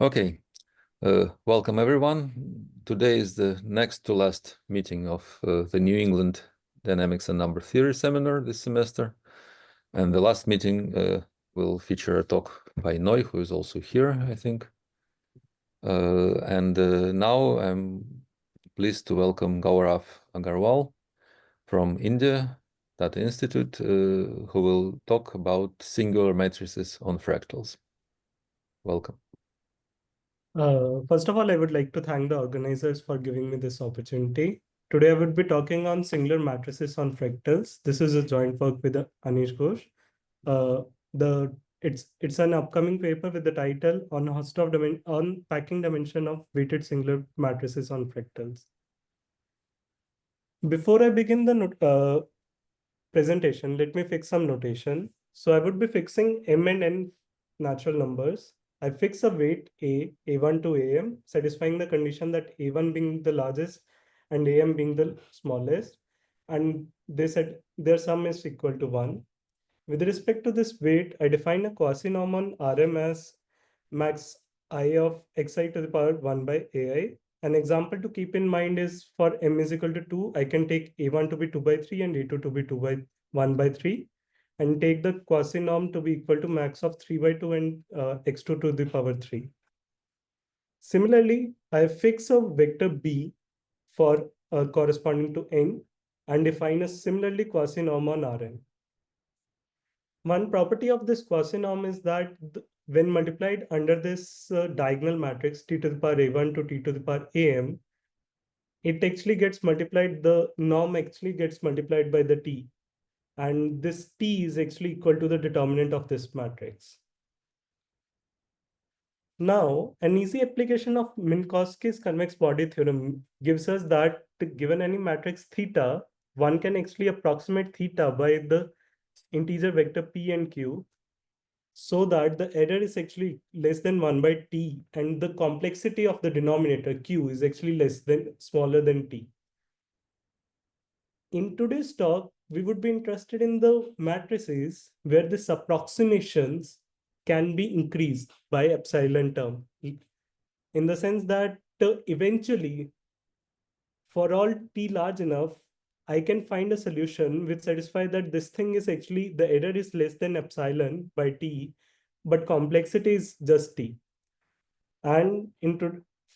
Okay, welcome everyone. Today is the next to last meeting of the New England Dynamics and Number Theory seminar this semester. And the last meeting will feature a talk by Noy, who is also here, I think. Now I'm pleased to welcome Gaurav Aggarwal from India Data Institute, who will talk about singular matrices on fractals. Welcome. First of all, I would like to thank the organizers for giving me this opportunity. Today, I would be talking on singular matrices on fractals. This is a joint work with Anish Ghosh. It's an upcoming paper with the title on Hausdorff on packing dimension of weighted singular matrices on fractals. Before I begin the presentation, let me fix some notation. So I would be fixing m and n natural numbers. I fix a weight a1 to am, satisfying the condition that a1 being the largest and am being the smallest. And they said their sum is equal to 1. With respect to this weight, I define a quasi-norm on Rm as max I of xi to the power 1 by ai. An example to keep in mind is for m is equal to 2, I can take a1 to be 2 by 3 and a2 to be 2 by 1 by 3 and take the quasi-norm to be equal to max of 3 by 2 and x2 to the power 3. Similarly, I fix a vector b for corresponding to n and define a similarly quasi-norm on Rn. One property of this quasi-norm is that when multiplied under this diagonal matrix t to the power a1 to t to the power am, it actually gets multiplied, the norm actually gets multiplied by the t. And this t is actually equal to the determinant of this matrix. Now, an easy application of Minkowski's convex body theorem gives us that given any matrix theta, one can actually approximate theta by the integer vector p and q so that the error is actually less than 1 by t and the complexity of the denominator q is actually smaller than t. In today's talk, we would be interested in the matrices where these approximations can be increased by epsilon term, in the sense that eventually, for all t large enough, I can find a solution which satisfies that this thing is actually, the error is less than epsilon by t, but complexity is just t. And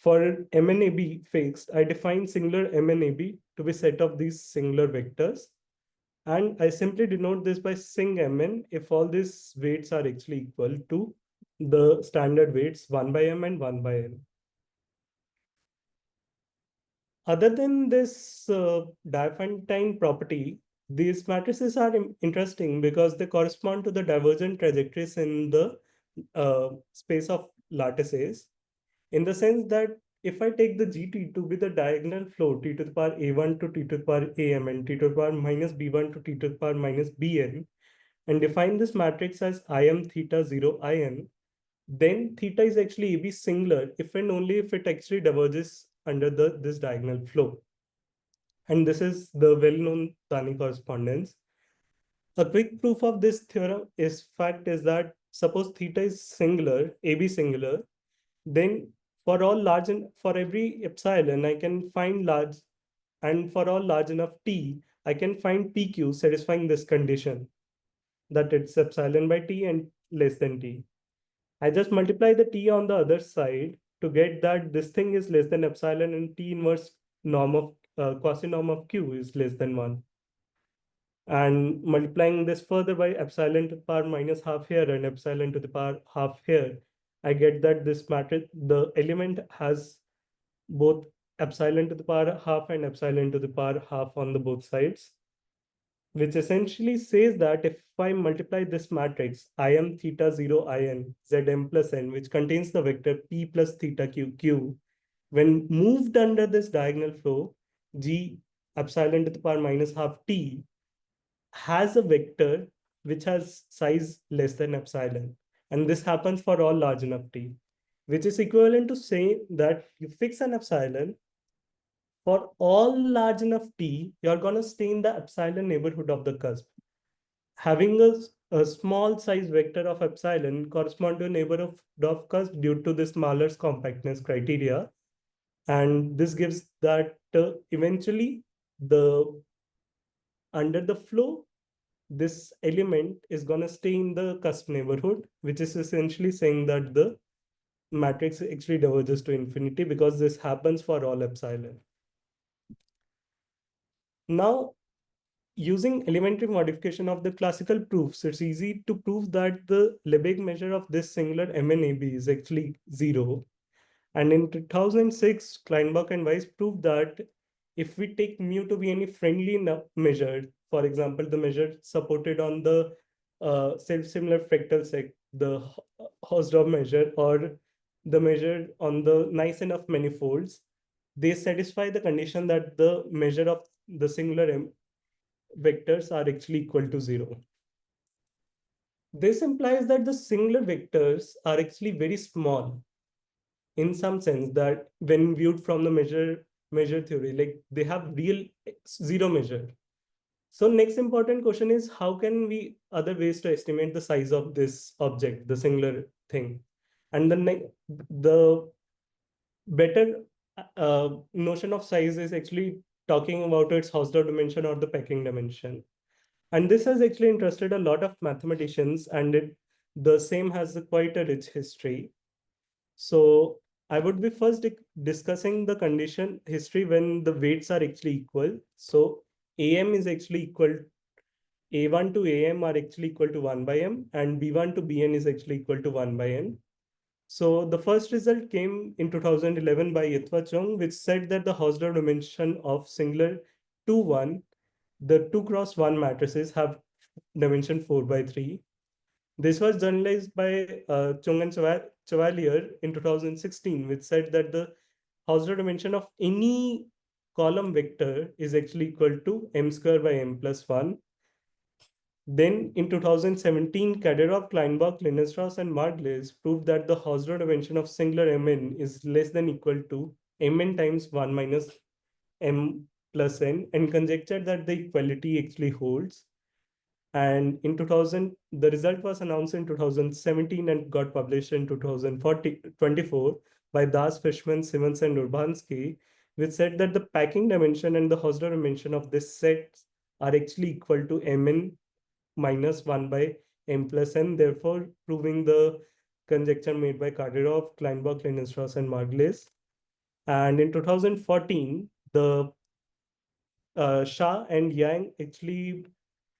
for MNAB fixed, I define singular MNAB to be set of these singular vectors. And I simply denote this by sing mn if all these weights are actually equal to the standard weights 1 by m and 1 by n. Other than this Diophantine property, these matrices are interesting because they correspond to the divergent trajectories in the space of lattices, in the sense that if I take the gt to be the diagonal flow t to the power a1 to t to the power am and t to the power minus b1 to t to the power minus bn, and define this matrix as im theta 0 in, then theta is actually ab singular if and only if it actually diverges under this diagonal flow. And this is the well-known Tani correspondence. A quick proof of this theorem is that suppose theta is singular, ab singular, then for all large and for every epsilon, I can find large, and for all large enough t, I can find pq satisfying this condition that it's epsilon by t and less than t. I just multiply the t on the other side to get that this thing is less than epsilon and t inverse norm of quasi-norm of q is less than 1. And multiplying this further by epsilon to the power minus half here and epsilon to the power half here, I get that this matrix, the element has both epsilon to the power half and epsilon to the power half on the both sides, which essentially says that if I multiply this matrix im theta 0 in zm plus n, which contains the vector p plus theta q, when moved under this diagonal flow, g epsilon to the power minus half t has a vector which has size less than epsilon. And this happens for all large enough t, which is equivalent to saying that you fix an epsilon for all large enough t, you're going to stay in the epsilon neighborhood of the cusp. Having a a small size vector of epsilon correspond to a neighbor of Dovkas due to this Mahler's compactness criteria. And this gives that eventually the under the flow, this element is going to stay in the cusp neighborhood, which is essentially saying that the matrix actually diverges to infinity because this happens for all epsilon. Now, using elementary modification of the classical proofs, it's easy to prove that the Lebesgue measure of this singular MNAB is actually 0. And in 2006, Kleinbock and Weiss proved that if we take mu to be any friendly measure, for example, the measure supported on the self-similar fractal set, the Hausdorff measure, or the measure on the nice enough manifolds, they satisfy the condition that the measure of the singular vectors are actually equal to 0. This implies that the singular vectors are actually very small in some sense, that when viewed from the measure theory, like they have real zero measure. So next important question is, how can we other ways to estimate the size of this object, the singular thing? And the better notion of size is actually talking about its Hausdorff dimension or the packing dimension. And this has actually interested a lot of mathematicians, and the same has quite a rich history. So I would be first discussing the condition history when the weights are actually equal. So AM is actually equal, A1 to AM are actually equal to 1 by M, and B1 to Bn is actually equal to 1 by N. So the first result came in 2011 by Yitwa Chung, which said that the Hausdorff dimension of singular 2, 1, the 2 cross 1 matrices have dimension 4 by 3. This was generalized by Chung and Chevalier in 2016, which said that the Hausdorff dimension of any column vector is actually equal to m square by m plus 1. Then in 2017, Kadyrov, Kleinbock, Lindenstrauss, and Margulies proved that the Hausdorff dimension of singular Mn is less than equal to Mn times 1 minus m plus n, and conjectured that the equality actually holds. And in 2000, the result was announced in 2017 and got published in 2024 by Das, Fishman, Simmons, and Urbanski, which said that the packing dimension and the Hausdorff dimension of this set are actually equal to Mn minus 1 by m plus n, therefore proving the conjecture made by Kadyrov, Kleinbock, Lindenstrauss, and Margulies. And in 2014, the Shah and Yang actually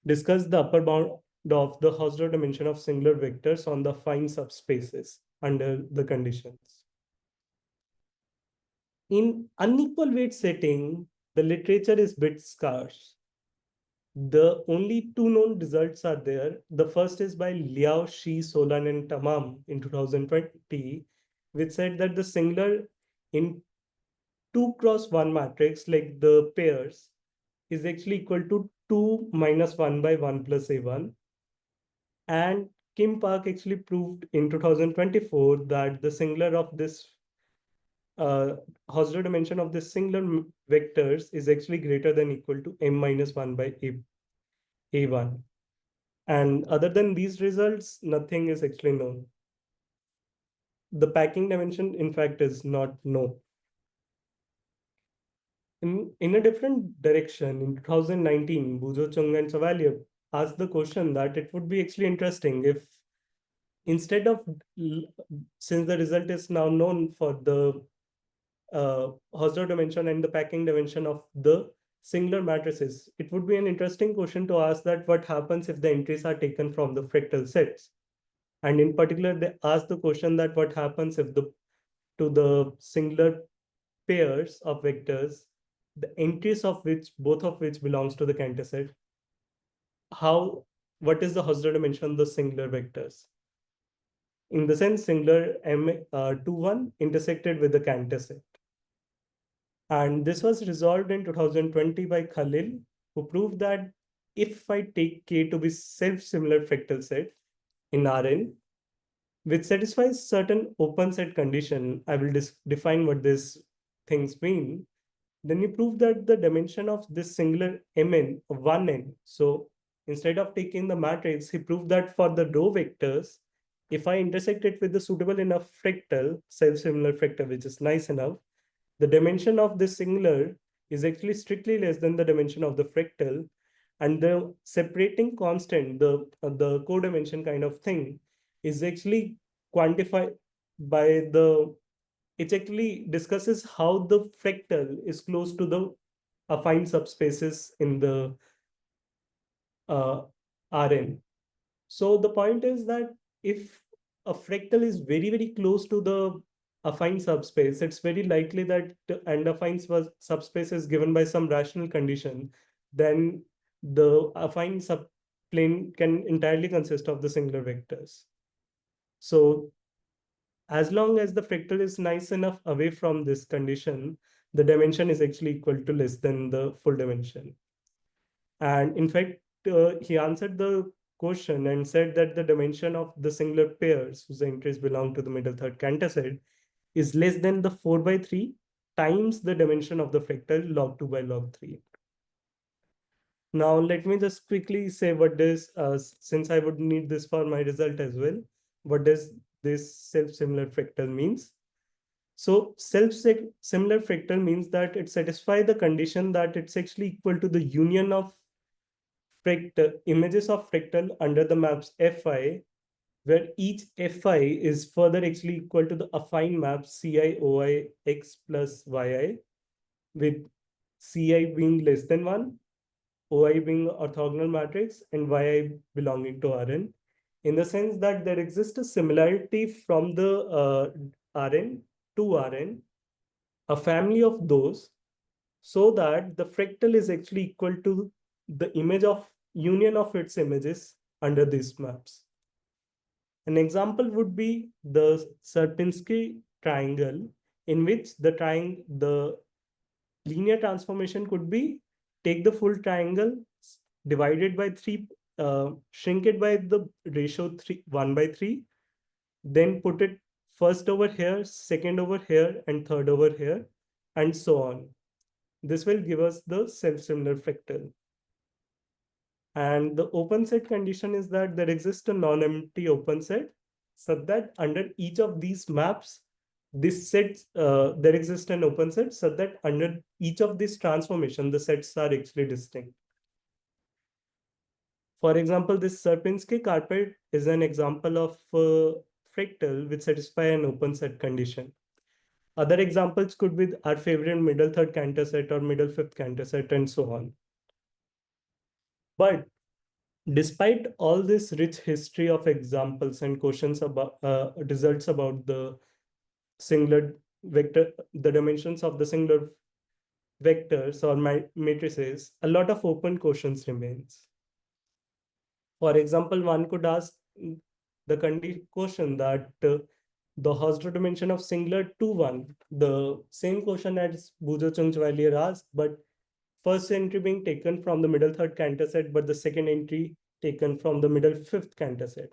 discussed the upper bound of the Hausdorff dimension of singular vectors on the fine subspaces under the conditions. In unequal weight setting, the literature is a bit scarce. The only two known results are there. The first is by Liao, Shi, Solan, and Tamam in 2020, which said that the singular in 2 cross 1 matrix, like the pairs, is actually equal to 2 minus 1 by 1 plus A1. And Kim Park actually proved in 2024 that the singular of this Hausdorff dimension of this singular vectors is actually greater than equal to m minus 1 by A1. And other than these results, nothing is actually known. The packing dimension, in fact, is not known. In a different direction, in 2019, Buzo, Chung, and Chevalier asked the question that it would be actually interesting if instead of, since the result is now known for the Hausdorff dimension and the packing dimension of the singular matrices, it would be an interesting question to ask that what happens if the entries are taken from the fractal sets. And in particular, they ask the question that what happens if to the singular pairs of vectors, the entries of which, both of which belongs to the Cantor set, what is the Hausdorff dimension of the singular vectors? In the sense, singular M2, 1 intersected with the Cantor set. And this was resolved in 2020 by Khalil, who proved that if I take K to be self-similar fractal set in Rn, which satisfies certain open set condition, I will define what these things mean. Then you prove that the dimension of this singular Mn of 1n, so instead of taking the matrix, he proved that for the row vectors, if I intersect it with the suitable enough fractal, self-similar fractal, which is nice enough, the dimension of this singular is actually strictly less than the dimension of the fractal, and the separating constant, the codimension kind of thing, is actually quantified by the, it actually discusses how the fractal is close to the affine subspaces in the uh, Rn. So the point is that if a fractal is very, very close to the affine subspace, it's very likely that and affine subspace is given by some rational condition, then the affine subplane can entirely consist of the singular vectors. So as long as the fractal is nice enough away from this condition, the dimension is actually equal to less than the full dimension. And in fact, he answered the question and said that the dimension of the singular pairs whose entries belong to the middle third Cantor set is less than the 4 by 3 times the dimension of the fractal log 2 by log 3. Now, let me just quickly say what this, since I would need this for my result as well, what does this self-similar fractal means? So self-similar fractal means that it satisfies the condition that it's actually equal to the union of fractal images of fractal under the maps Fi, where each Fi is further actually equal to the affine map Ci x plus yi, with Ci being less than 1, Oi being orthogonal matrix, and yi belonging to Rn, in the sense that there exists a similarity from the Rn to Rn, a family of those, so that the fractal is actually equal to the image of union of its images under these maps. An example would be the Sierpinski triangle, in which the linear transformation could be take the full triangle, divided by 3, shrink it by the ratio 1 by 3, then put it first over here, second over here, and third over here, and so on. This will give us the self-similar fractal. And the open set condition is that there exists a non-empty open set, so that under each of these maps, this sets, there exists an open set, so that under each of these transformation, the sets are actually distinct. For example, this Sierpinski carpet is an example of fractal which satisfy an open set condition. Other examples could be our favorite middle third Cantor set or middle fifth Cantor set, and so on. But despite all this rich history of examples and questions about results about the singular vector, the dimensions of the singular vectors or matrices, a lot of open questions remains. For example, one could ask the question that the Hausdorff dimension of singular 2, 1, the same question as Bujo-Chung-Chevalier asked, but first entry being taken from the middle third Cantor set, but the second entry taken from the middle fifth Cantor set.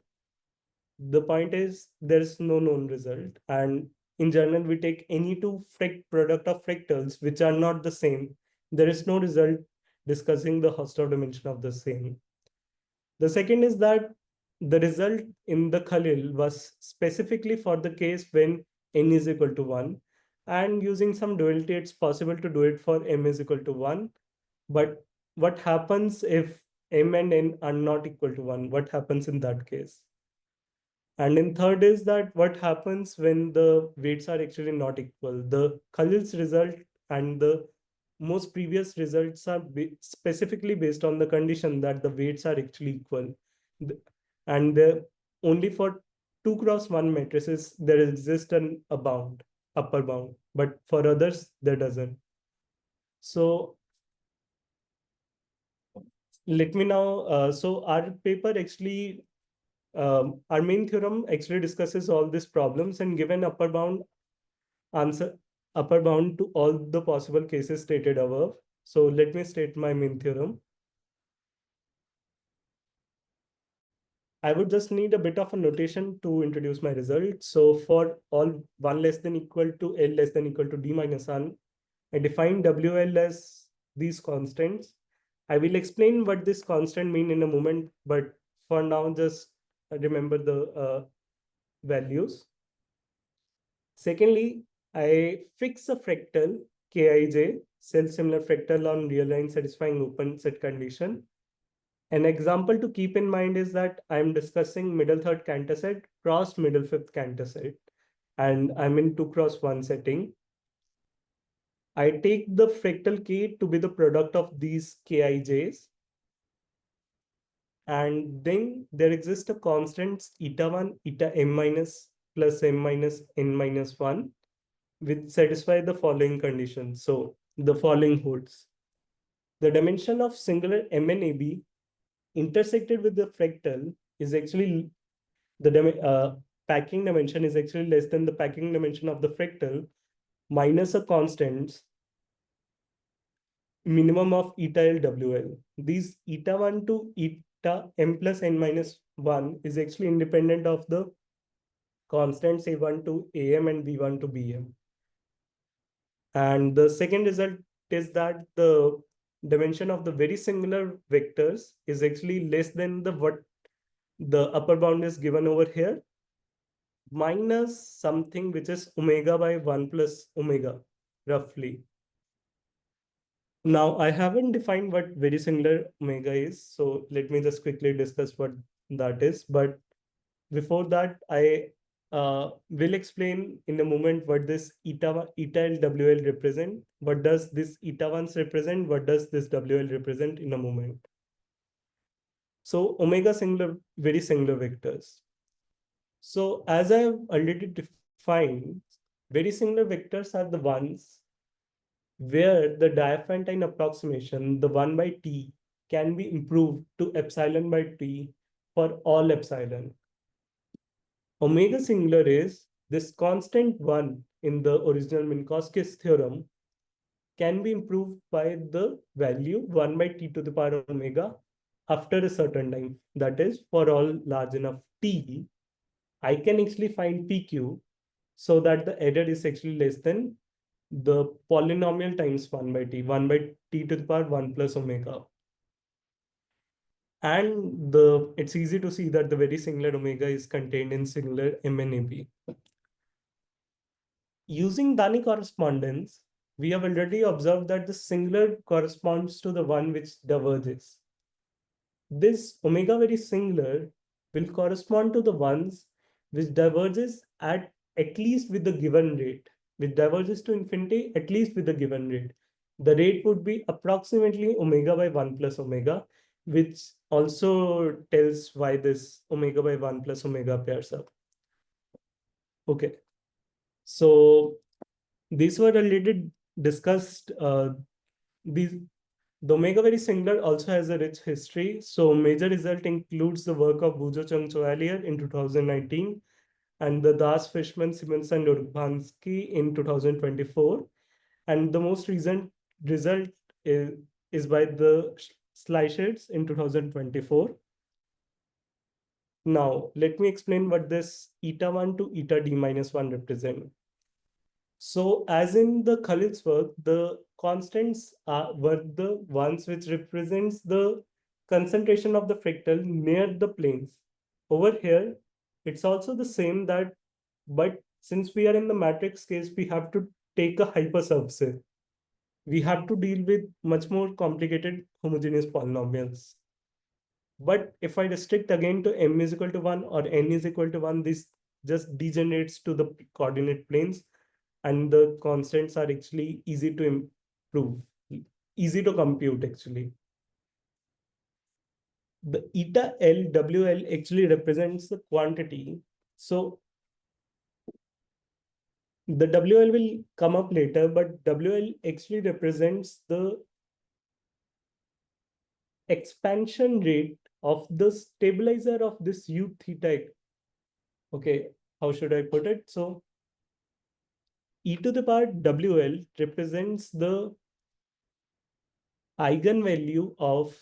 The point is there's no known result. And in general, we take any two product of fractals which are not the same. There is no result discussing the Hausdorff dimension of the same. The second is that the result in the Khalil was specifically for the case when n is equal to 1. And using some duality, it's possible to do it for m is equal to 1. But what happens if m and n are not equal to 1? What happens in that case? And in third is that what happens when the weights are actually not equal? The Khalil's result and the most previous results are specifically based on the condition that the weights are actually equal. And only for 2 cross 1 matrices, there exists a bound, upper bound, but for others, there doesn't. So let me now, so our paper actually, our main theorem actually discusses all these problems and given upper bound to all the possible cases stated above. So let me state my main theorem. I would just need a bit of a notation to introduce my result. So for all 1 less than equal to L less than equal to D minus 1, I define WL as these constants. I will explain what this constant mean in a moment, but for now, just remember the values. Secondly, I fix a fractal Kij, self-similar fractal on real line satisfying open set condition. An example to keep in mind is that I'm discussing middle third Cantor set cross middle fifth Cantor set, and I'm in 2 cross 1 setting. I take the fractal K to be the product of these Kijs, and then there exists a constant eta1, eta m minus plus m minus n minus 1, which satisfy the following conditions. So the following holds. The dimension of singular MNAB intersected with the fractal is actually the packing dimension is actually less than the packing dimension of the fractal minus a constant minimum of eta L WL. These eta 1 to eta m plus n minus 1 is actually independent of the constants A1 to AM and B1 to BM. And the second result is that the dimension of the very singular vectors is actually less than the what the upper bound is given over here minus something which is omega by 1 plus omega roughly. Now I haven't defined what very singular omega is, so let me just quickly discuss what that is. But before that, I will explain in a moment what this eta L WL represent. What does this eta 1s represent? What does this WL represent in a moment? So omega singular, very singular vectors. So as I have already defined, very singular vectors are the ones where the Diophantine approximation, the 1 by t, can be improved to epsilon by t for all epsilon. Omega singular is this constant 1 in the original Minkowski's theorem can be improved by the value 1 by t to the power omega after a certain time. That is, for all large enough t, I can actually find pq so that the error is actually less than the polynomial times 1 by t, 1 by t to the power 1 plus omega. And it's easy to see that the very singular omega is contained in singular MNAB. Using Dani correspondence, we have already observed that the singular corresponds to the one which diverges. This omega very singular will correspond to the ones which diverges at least with the given rate, which diverges to infinity at least with the given rate. The rate would be approximately omega by 1 plus omega, which also tells why this omega by 1 plus omega pairs up. Okay, so these were already discussed. The omega very singular also has a rich history. So major result includes the work of Bujo Chung Chevalier in 2019 and the Das, Fishman, Simmons, and Urbanski in 2024. And the most recent result is by the Schleicherts in 2024. Now, let me explain what this eta 1 to eta d minus 1 represent. So as in the Khalil's work, the constants were the ones which represents the concentration of the fractal near the planes. Over here, it's also the same that, but since we are in the matrix case, we have to take a hypersurface. We have to deal with much more complicated homogeneous polynomials. But if I restrict again to m is equal to 1 or n is equal to 1, this just degenerates to the coordinate planes. And the constants are actually easy to improve, easy to compute actually. The eta L WL actually represents the quantity. So the WL will come up later, but WL actually represents the expansion rate of the stabilizer of this U theta. Okay, how should I put it? So e to the power WL represents the eigenvalue of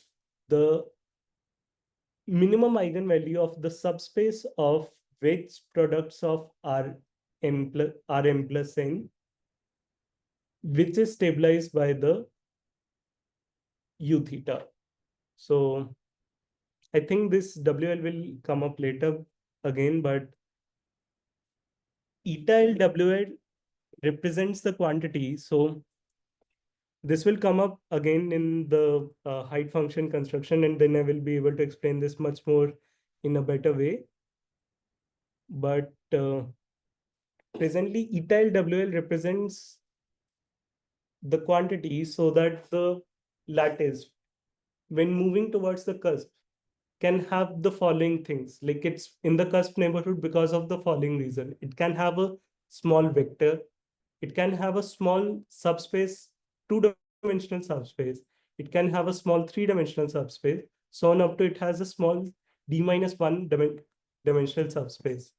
the minimum eigenvalue of the subspace of wedge products of Rm plus n, which is stabilized by the U theta. So I think this WL will come up later again, but eta L WL represents the quantity. So this will come up again in the height function construction, and then I will be able to explain this much more in a better way. But presently, eta L WL represents the quantity so that the lattice, when moving towards the cusp, can have the following things. Like it's in the cusp neighborhood because of the following reason. It can have a small vector. It can have a small subspace, two-dimensional subspace. It can have a small three-dimensional subspace. So on up to it has a small d-1 dimensional subspace.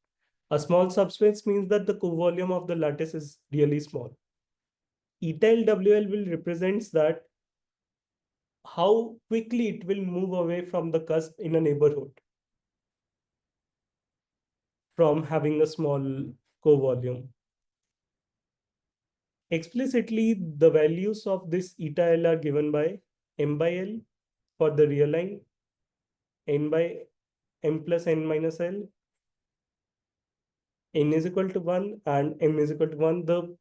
A small subspace means that the co-volume of the lattice is really small. Eta LWL will represents that how quickly it will move away from the cusp in a neighborhood from having a small co-volume. Explicitly, the values of this eta L are given by m by L for the real line, n by m plus n minus L, n is equal to 1 and m is equal to 1. The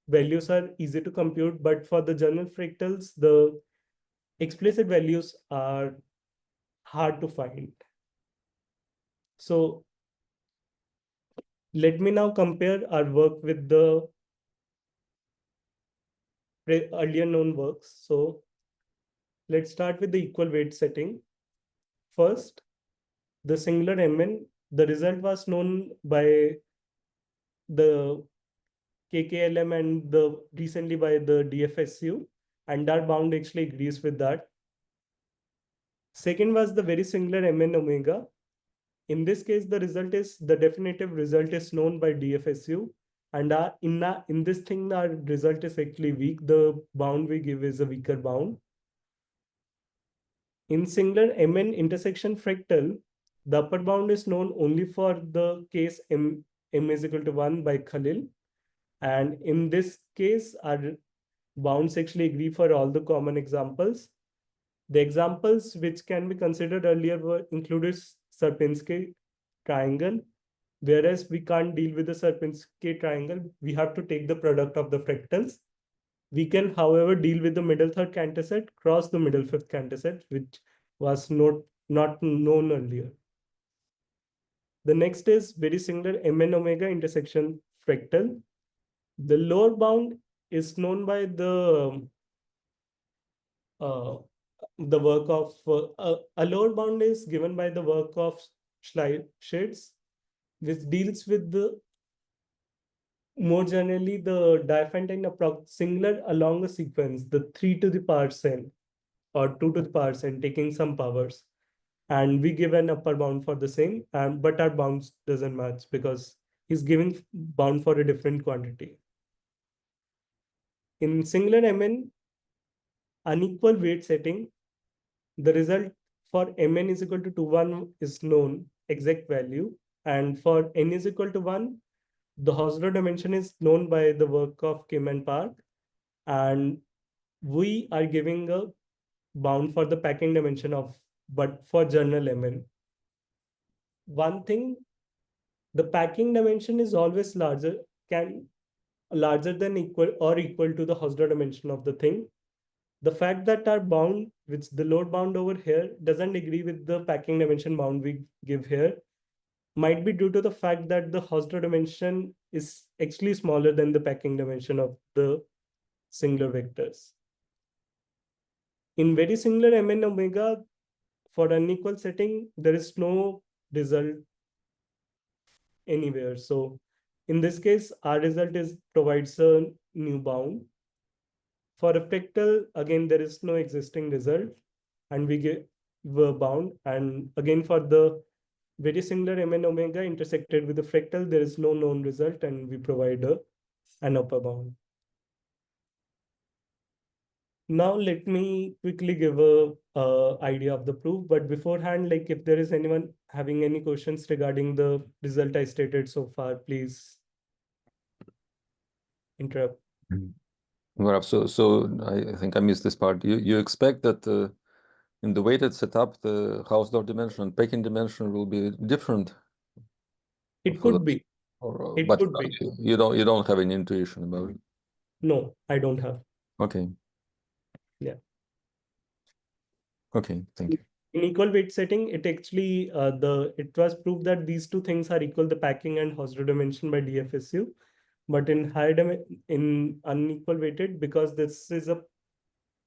values are easy to compute, but for the general fractals, the explicit values are hard to find. So let me now compare our work with the earlier known works. So let's start with the equal weight setting. First, the singular Mn, the result was known by the KKLM and the recently by the DFSU, and that bound actually agrees with that. Second was the very singular Mn omega. In this case, the result is the definitive result is known by DFSU, and in this thing, our result is actually weak. The bound we give is a weaker bound. In singular Mn intersection fractal, the upper bound is known only for the case m is equal to 1 by Khalil. And in this case, our bounds actually agree for all the common examples. The examples which can be considered earlier were included Sierpinski triangle, whereas we can't deal with the Sierpinski triangle. We have to take the product of the fractals. We can, however, deal with the middle third Cantor set, cross the middle fifth Cantor set, which was not known earlier. The next is very similar Mn omega intersection fractal. The lower bound is known by the work of a lower bound is given by the work of Schleichers, which deals with the more generally the Diophantine singular along a sequence, the 3 to the power n or 2 to the power n, taking some powers. And we give an upper bound for the same, but our bounds doesn't match because he's giving bound for a different quantity. In singular Mn unequal weight setting, the result for Mn is equal to 1 is known exact value, and for n is equal to 1, the Hausdorff dimension is known by the work of Kim and Park, and we are giving a bound for the packing dimension of, but for general Mn. One thing, the packing dimension is always larger than equal to the Hausdorff dimension of the thing. The fact that our bound, which the load bound over here, doesn't agree with the packing dimension bound we give here, might be due to the fact that the Hausdorff dimension is actually smaller than the packing dimension of the singular vectors. In very similar Mn omega, for unequal setting, there is no result anywhere. So in this case, our result provides a new bound. For a fractal, again, there is no existing result, and we get a bound. And again, for the very similar Mn omega intersected with the fractal, there is no known result, and we provide an upper bound. Now let me quickly give a idea of the proof, but beforehand, like if there is anyone having any questions regarding the result I stated so far, please interrupt. Gaurav, so I think I missed this part. You expect that in the weighted setup, the Hausdorff dimension and Pekin dimension will be different. It could be. It But could be. you don't have any intuition about it. No, I don't have. Okay. Yeah. Okay, thank you. In equal weight setting, it actually it was proved that these two things are equal, the packing and Hausdorff dimension by DFSU. But in in unequal weighted, because this is a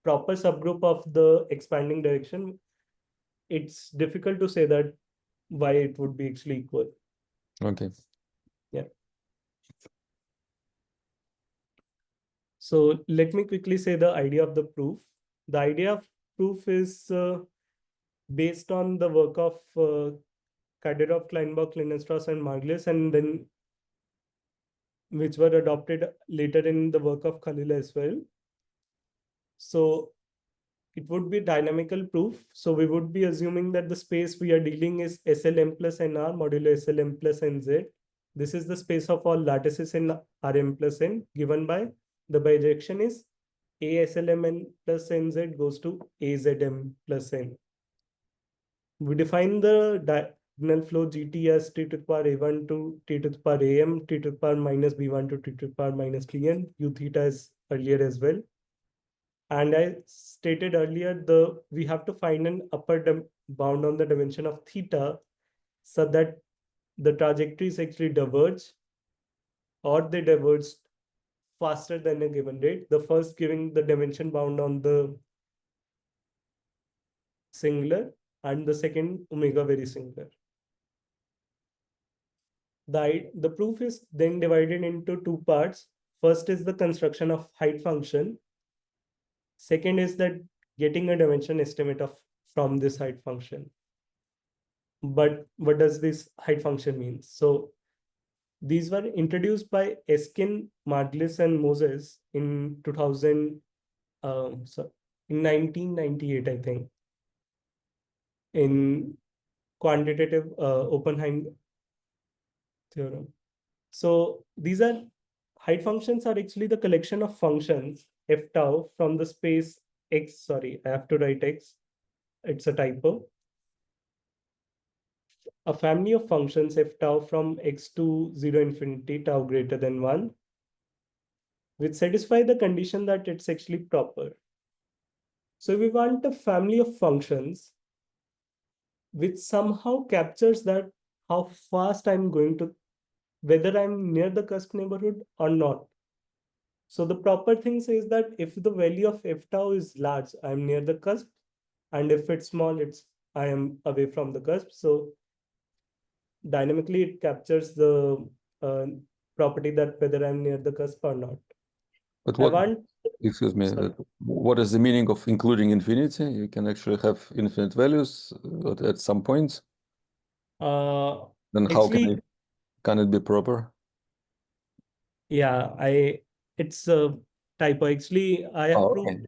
proper subgroup of the expanding direction, it's difficult to say that why it would be actually equal. Okay. Yeah. So let me quickly say the idea of the proof. The idea of proof is based on the work of Kadyrov, Kleinbock, Lindenstrass, and Margulis, and then which were adopted later in the work of Khalil as well. So it would be dynamical proof. So we would be assuming that the space we are dealing is SLM plus NR modulo SLM plus NZ. This is the space of all lattices in Rm plus N, given by the bijection is ASLMN plus NZ goes to AZM plus N. We define the diagonal flow GT as T to the power A1 to T to the power AM, T to the power minus B1 to T to the power minus Bn, U theta is earlier as well. And I stated earlier, we have to find an upper bound on the dimension of theta so that the trajectories actually diverge, or they diverge faster than a given rate. The first giving the dimension bound on the singular, and the second omega very singular. The proof is then divided into two parts. First is the construction of height function. Second is that getting a dimension estimate from this height function. But what does this height function mean? So these were introduced by Eskin, Margulis, and Moses in 1998, I think, in quantitative Oppenheim theorem. So these are height functions are actually the collection of functions f tau from the space x. Sorry, I have to write x. It's a typo. A family of functions f tau from x to 0 infinity tau greater than 1, which satisfy the condition that it's actually proper. So we want a family of functions which somehow captures that how fast I'm going to, whether I'm near the cusp neighborhood or not. So the proper thing says that if the value of f tau is large, I'm near the cusp, and if it's small, I am away from the cusp. So dynamically, it captures the property that whether I'm near the cusp or not. But excuse me, what is the meaning of including infinity? You can actually have infinite values at some points. Then how can it be proper? Yeah, it's a typo. Actually, I have proved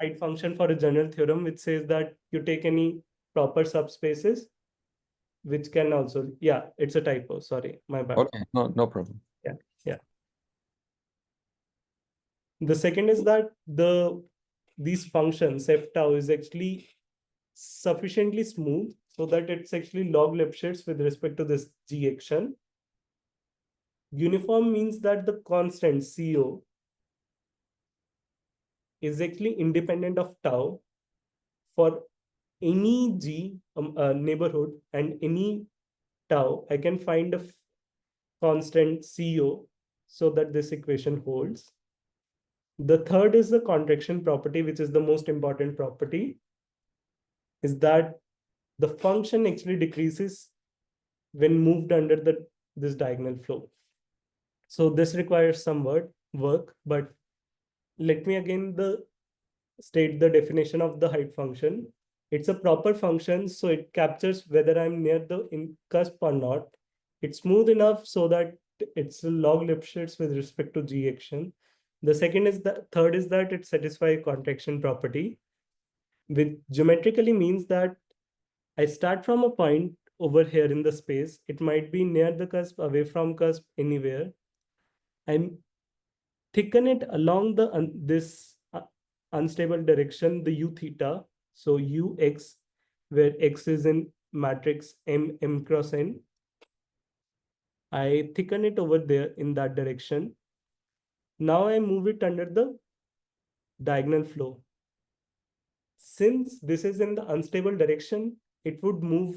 height function for a general theorem which says that you take any proper subspaces, which can also, yeah, it's a typo. Sorry, my bad. Okay, no problem. Yeah. The second is that these functions f tau is actually sufficiently smooth so that it's actually log Lipschitz with respect to this g action. Uniform means that the constant CO is actually independent of tau for any g neighborhood and any tau. I can find a constant CO so that this equation holds. The third is the contraction property, which is the most important property, is that the function actually decreases when moved under this diagonal flow. So this requires some work, but let me again state the definition of the height function. It's a proper function, so it captures whether I'm near the cusp or not. It's smooth enough so that it's a log Lipschitz with respect to g action. The third is that it satisfies contraction property, which geometrically means that I start from a point over here in the space. It might be near the cusp, away from cusp, anywhere. I thicken it along this unstable direction, the u theta, So ux, where x is in matrix m cross n, I thicken it over there in that direction. Now I move it under the diagonal flow. Since this is in the unstable direction, it would move,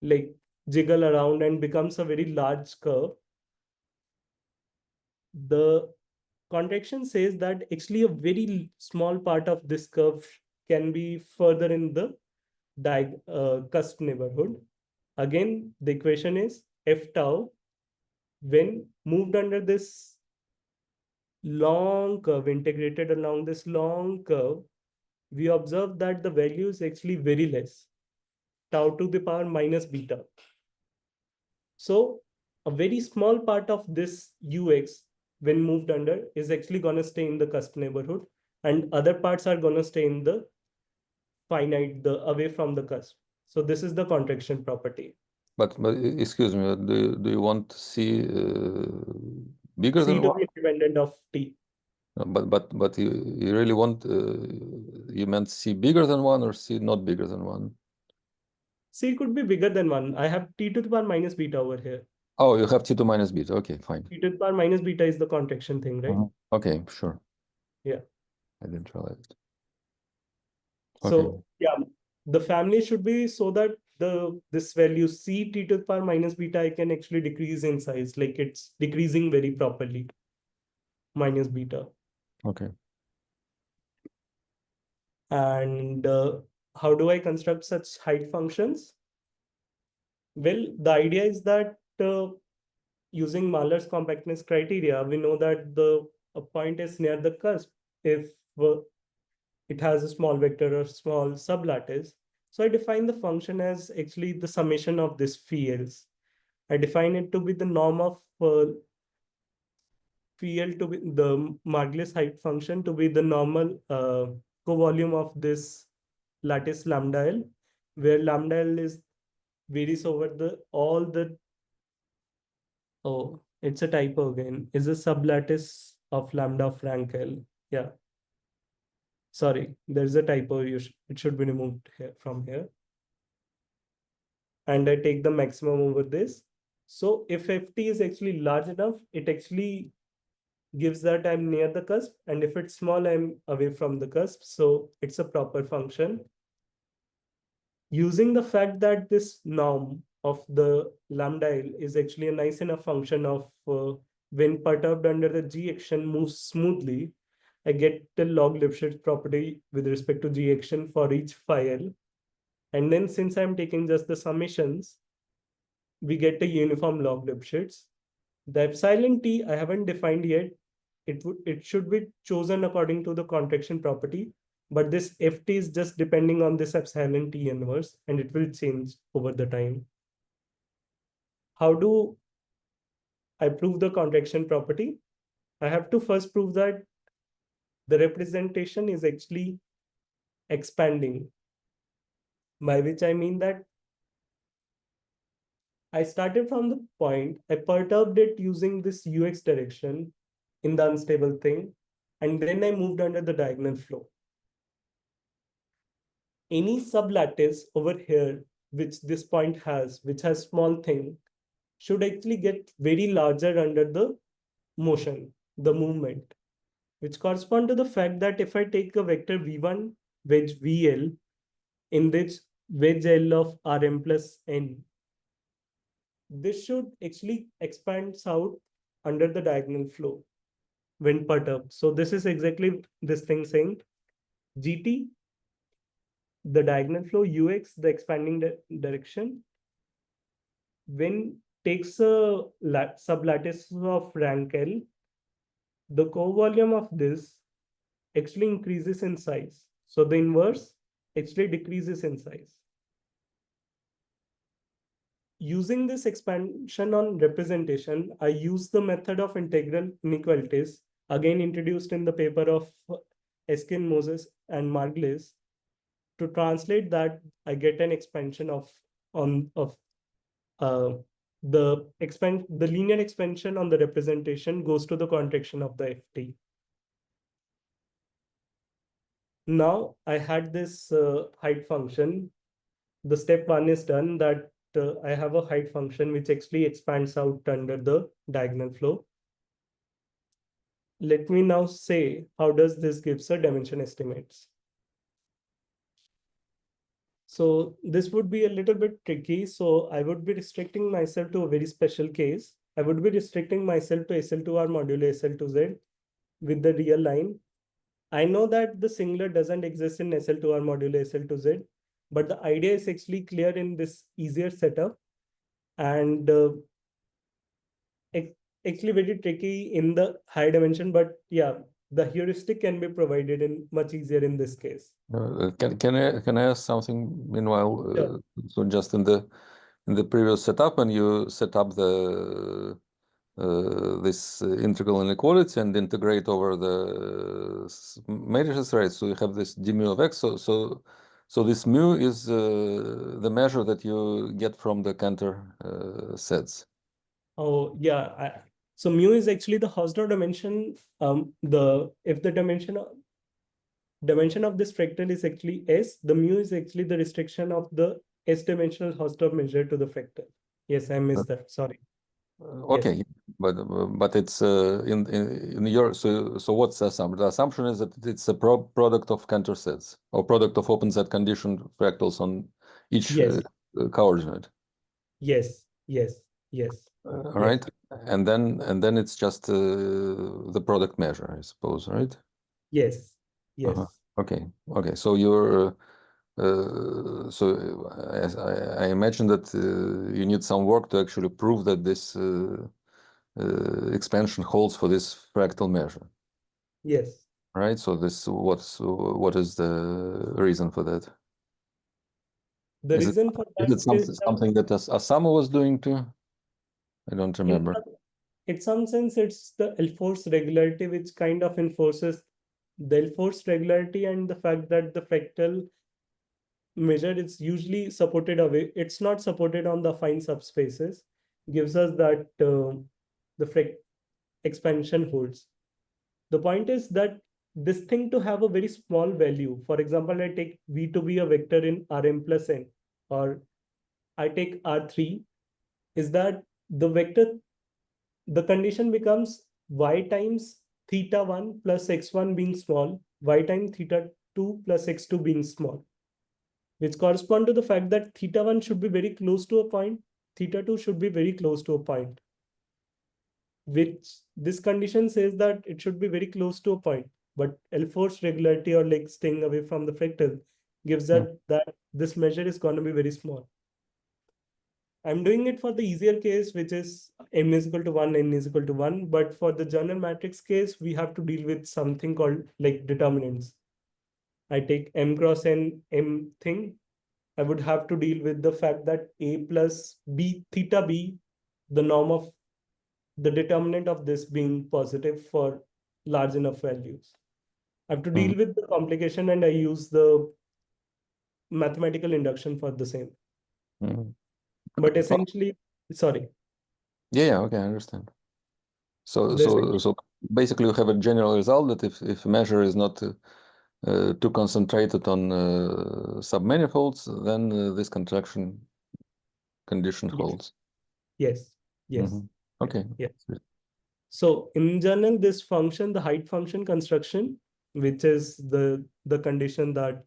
like jiggle around and becomes a very large curve. The contraction says that actually a very small part of this curve can be further in the cusp neighborhood. Again, the equation is f tau when moved under this long curve, integrated along this long curve, we observe that the value is actually very less, tau to the power minus beta. So a very small part of this ux, when moved under, is actually going to stay in the cusp neighborhood, and other parts are going to stay in the finite, the away from the cusp. So this is the contraction property. But excuse me, do you want to see bigger C than to one? be independent of t. But you really want you meant C bigger than one or C not bigger than one? C could be bigger than 1. I have t to the power minus beta over here. Oh, you have T2 minus beta. Okay, fine. T to the power minus beta is the contraction thing, right? Okay, sure. Yeah. I didn't realize it. Okay. So yeah, the family should be so that this value c t to the power minus beta I can actually decrease in size, like it's decreasing very properly, minus beta. Okay. And how do I construct such height functions? Well, the idea is that using Mahler's compactness criteria, we know that a point is near the cusp if it has a small vector or small sublattice. So I define the function as actually the summation of this phi-Ls. I define it to be the norm of phi-L to be the Margulis height function to be the normal co-volume of this lattice lambda L, where lambda L is varies over the all the it's a typo again. Is a sublattice of lambda of rank L. Yeah. Sorry, there's a typo. It should be removed here from here. And I take the maximum over this. So if ft is actually large enough, it actually gives that I'm near the cusp. And if it's small, I'm away from the cusp. So it's a proper function. Using the fact that this norm of the lambda L is actually a nice enough function of when perturbed under the g action moves smoothly, I get the log Lipschitz property with respect to g action for each phi L. And then since I'm taking just the summations, we get a uniform log Lipschitz. The epsilon t I haven't defined yet. It should be chosen according to the contraction property, but this ft is just depending on this epsilon t inverse, and it will change over the time. How do I prove the contraction property? I have to first prove that the representation is actually expanding, by which I mean that I started from the point, I perturbed it using this ux direction in the unstable thing, and then I moved under the diagonal flow. Any sublattice over here, which this point has, which has small thing, should actually get very larger under the motion, the movement, which correspond to the fact that if I take a vector v1 wedge vl in this wedge L of Rm plus n, this should actually expand out under the diagonal flow when perturbed. So this is exactly this thing saying gt, the diagonal flow, ux, the expanding direction, when takes a sublattice of rank L, the co-volume of this actually increases in size. So the inverse actually decreases in size. Using this expansion on representation, I use the method of integral inequalities, again introduced in the paper of Eskin, Moses, and Margulis. To translate that, I get an expansion of the linear expansion on the representation goes to the contraction of the ft. now I had this height function. The step one is done, that I have a height function which actually expands out under the diagonal flow. Let me now say, how does this gives a dimension estimates? So this would be a little bit tricky. So I would be restricting myself to a very special case. I would be restricting myself to SL2R modulo SL2Z with the real line. I know that the singular doesn't exist in SL2R modulo SL2Z, but the idea is actually clear in this easier setup. And actually very tricky in the high dimension, but yeah, the heuristic can be provided in much easier in this case. Can I ask something meanwhile? Sure. So just in the previous setup, when you set up the this integral inequality and integrate over the matrices, right? So you have this d mu of x. So this mu is the measure that you get from the Cantor sets. Oh yeah. So mu is actually the Hausdorff dimension. If the dimension of this fractal is actually S, the mu is actually the restriction of the S-dimensional Hausdorff measure to the fractal. Yes, I missed that. Sorry. Yes. Okay, but it's in your so what's the assumption? The assumption is that it's a product of Cantor sets or product of open set conditioned fractals on each Yes. coordinate. Yes. Yes. Yes. All Yes. right, and then it's just the product measure, I suppose, right? Yes. Uh-huh. Yes. Okay, okay. So you're I imagine that you need some work to actually prove that this expansion holds for this fractal measure, Yes. right? So what is the reason for that? The Is it reason for is that it is that something that Asama was doing too? I don't in remember. some sense, it's the L-force regularity which kind of enforces the L-force regularity, and the fact that the fractal measure is usually supported away. It's not supported on the affine subspaces, gives us that the expansion holds. The point is that this thing to have a very small value. For example, I take V to be a vector in Rm plus n, or I take R3, is that the vector, the condition becomes y times theta 1 plus x1 being small, y times theta 2 plus x2 being small, which correspond to the fact that theta 1 should be very close to a point, theta 2 should be very close to a point, which this condition says that it should be very close to a point. But L-force regularity, or like staying away from the fractal, gives Hmm. that this measure is going to be very small. I'm doing it for the easier case, which is m is equal to 1, n is equal to 1. But for the general matrix case, we have to deal with something called like determinants. I take m cross n m thing. I would have to deal with the fact that a plus b theta b, the norm of the determinant of this being positive for large enough values. I have to Hmm. deal with the complication, and I use the mathematical induction for the same. Hmm. But Oh, essentially, sorry, yeah, okay, I understand. So this so so basically you have a general result that if a measure is not too concentrated on submanifolds, then this contraction condition yes, holds. yes, yes, Hmm. Okay. yes. So in general, this function, the height function construction, which is the condition that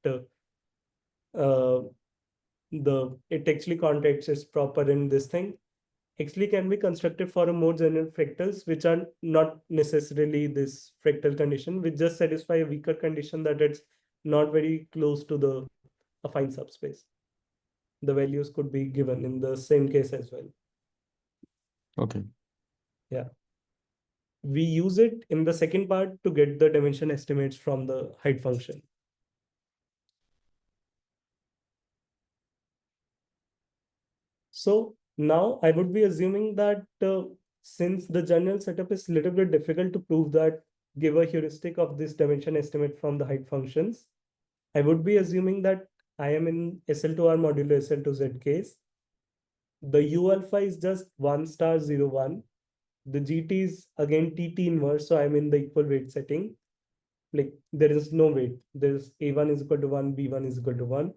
the it actually context is proper in this thing, actually can be constructed for a more general fractals, which are not necessarily this fractal condition, which just satisfy a weaker condition that it's not very close to the affine subspace. The values could be given in the same case as well. Okay. Yeah. We use it in the second part to get the dimension estimates from the height function. So now I would be assuming that since the general setup is a little bit difficult to prove that give a heuristic of this dimension estimate from the height functions, I would be assuming that I am in SL2R modulo SL2Z case. The U alpha is just 1 star 0 1. The GT is again TT inverse, so I'm in the equal weight setting. like there is no weight. There's A1 is equal to 1, B1 is equal to 1.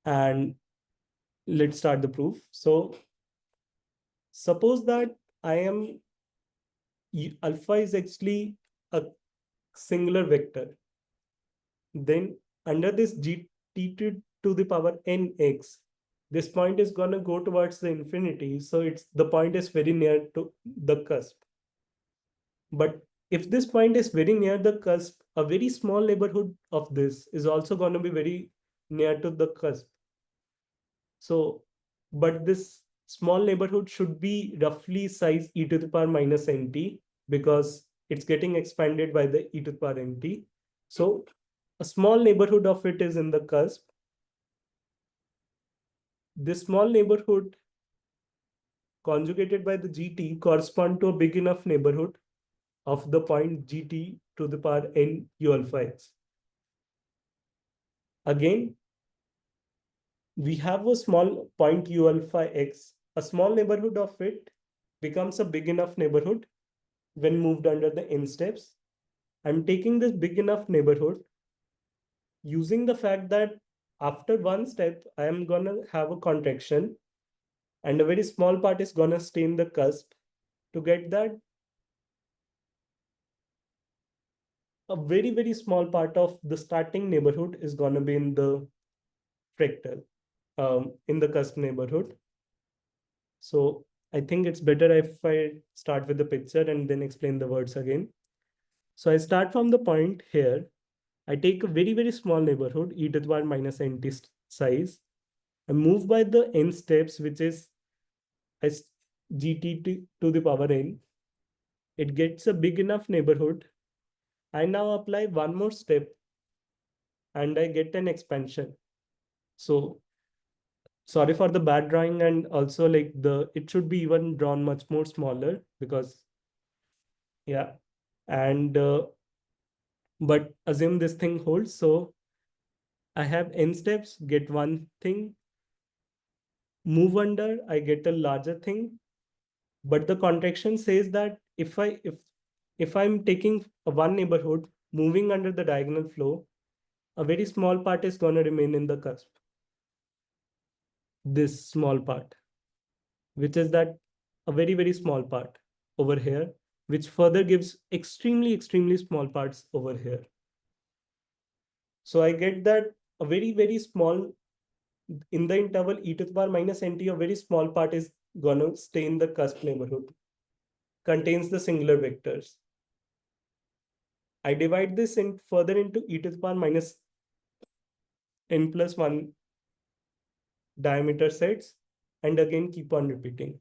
And let's start the proof. So suppose that I am alpha is actually a singular vector. Then under this gt to the power nx, this point is going to go towards the infinity. So the point is very near to the cusp. But if this point is very near the cusp, a very small neighborhood of this is also going to be very near to the cusp. So, but this small neighborhood should be roughly size e to the power minus nt, because it's getting expanded by the e to the power nt. So a small neighborhood of it is in the cusp. This small neighborhood conjugated by the gt correspond to a big enough neighborhood of the point gt to the power n u alpha x. Again, we have a small point u alpha x. A small neighborhood of it becomes a big enough neighborhood when moved under the n steps. I'm taking this big enough neighborhood using the fact that after one step, I am going to have a contraction and a very small part is going to stay in the cusp. To get that, a very, very small part of the starting neighborhood is going to be in the fractal, in the cusp neighborhood. So I think it's better if I start with the picture and then explain the words again. So I start from the point here. I take a very, very small neighborhood, e to the power minus nt size. I move by the n steps, which is as gt to the power n. It gets a big enough neighborhood. I now apply one more step and I get an expansion. So sorry for the bad drawing, and also like it should be even drawn much more smaller, because yeah. And but assume this thing holds. So I have n steps, get one thing, move under, I get a larger thing. But the contraction says that if I'm taking one neighborhood, moving under the diagonal flow, a very small part is going to remain in the cusp. This small part, which is that a very, very small part over here, which further gives extremely, extremely small parts over here. So I get that a very, very small, in the interval e to the power minus nt, a very small part is going to stay in the cusp neighborhood, contains the singular vectors. I divide this further into e to the power minus n plus 1 diameter sets, and again keep on repeating.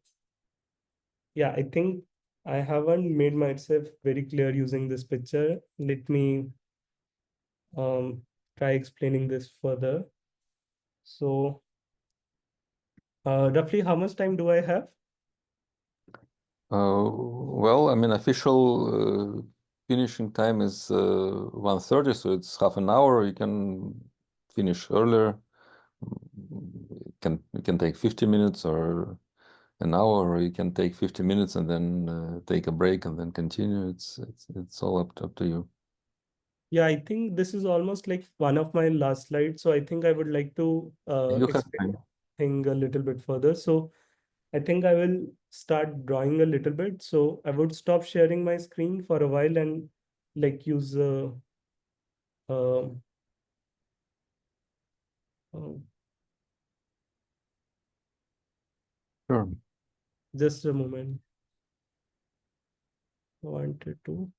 Yeah, I think I haven't made myself very clear using this picture. Let me try explaining this further. So roughly how much time do I have? Well, I mean, official finishing time is 1:30, so it's half an hour. You can finish earlier. You can take 50 minutes or an hour, or you can take 50 minutes and then take a break and then continue. It's all up to you. Yeah, I think this is almost like one of my last slides. So I think I would like to You have explain time. thing a little bit further. So I think I will start drawing a little bit. So I would stop sharing my screen for a while and like use uh, uh, Sure. just a moment. Wanted to.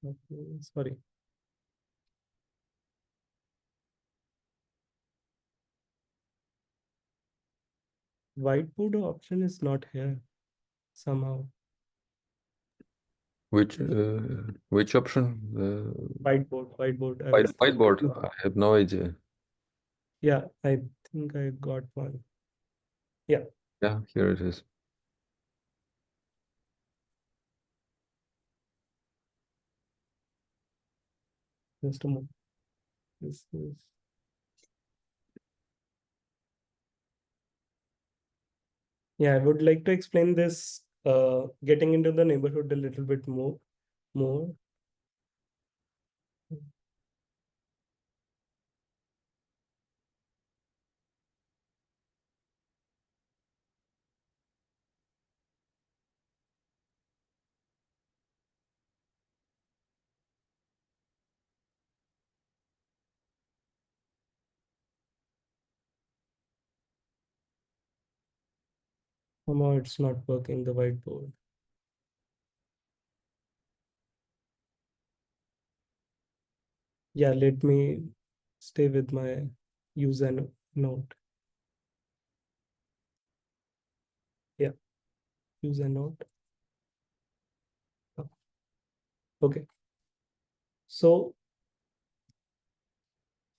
Okay, sorry. Whiteboard option is not here somehow. Which option? Whiteboard. I was Whiteboard. I have no idea. Yeah, I think I got one. Yeah, Yeah, here it is. just a moment. This is Yeah, I would like to explain this getting into the neighborhood a little bit more. Somehow it's not working, the whiteboard. Yeah, let me stay with my user note. Yeah, user note. Okay. So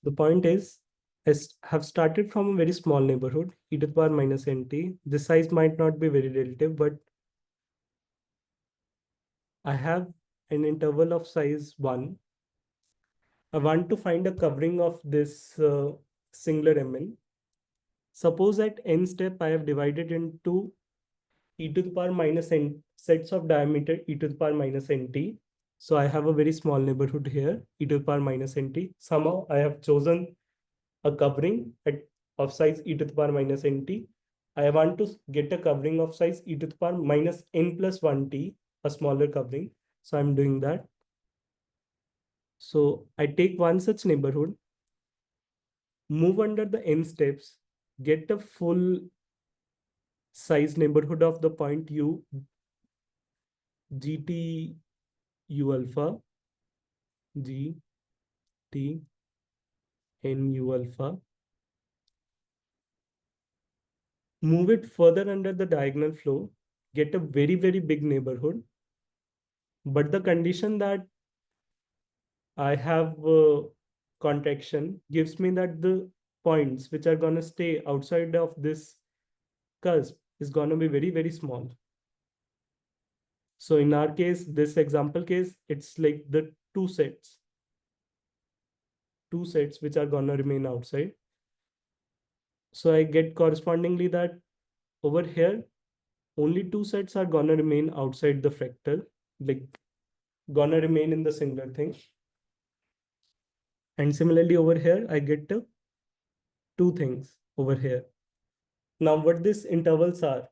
the point is, I have started from a very small neighborhood, e to the power minus nt. The size might not be very relative, but I have an interval of size 1. I want to find a covering of this singular mn. Suppose at n step, I have divided into e to the power minus n sets of diameter e to the power minus nt. So I have a very small neighborhood here, e to the power minus nt. Somehow I have chosen a covering of size e to the power minus nt. I want to get a covering of size e to the power minus n plus 1t, a smaller covering. So I'm doing that. So I take one such neighborhood, move under the n steps, get a full size neighborhood of the point u, gt u alpha, g t n u alpha, move it further under the diagonal flow, get a very, very big neighborhood. But the condition that I have contraction gives me that the points which are going to stay outside of this cusp is going to be very, very small. So in our case, this example case, it's like the two sets which are going to remain outside. So I get correspondingly that over here, only two sets are going to remain outside the fractal, like going to remain in the singular thing. And similarly over here, I get two things over here. Now what these intervals are,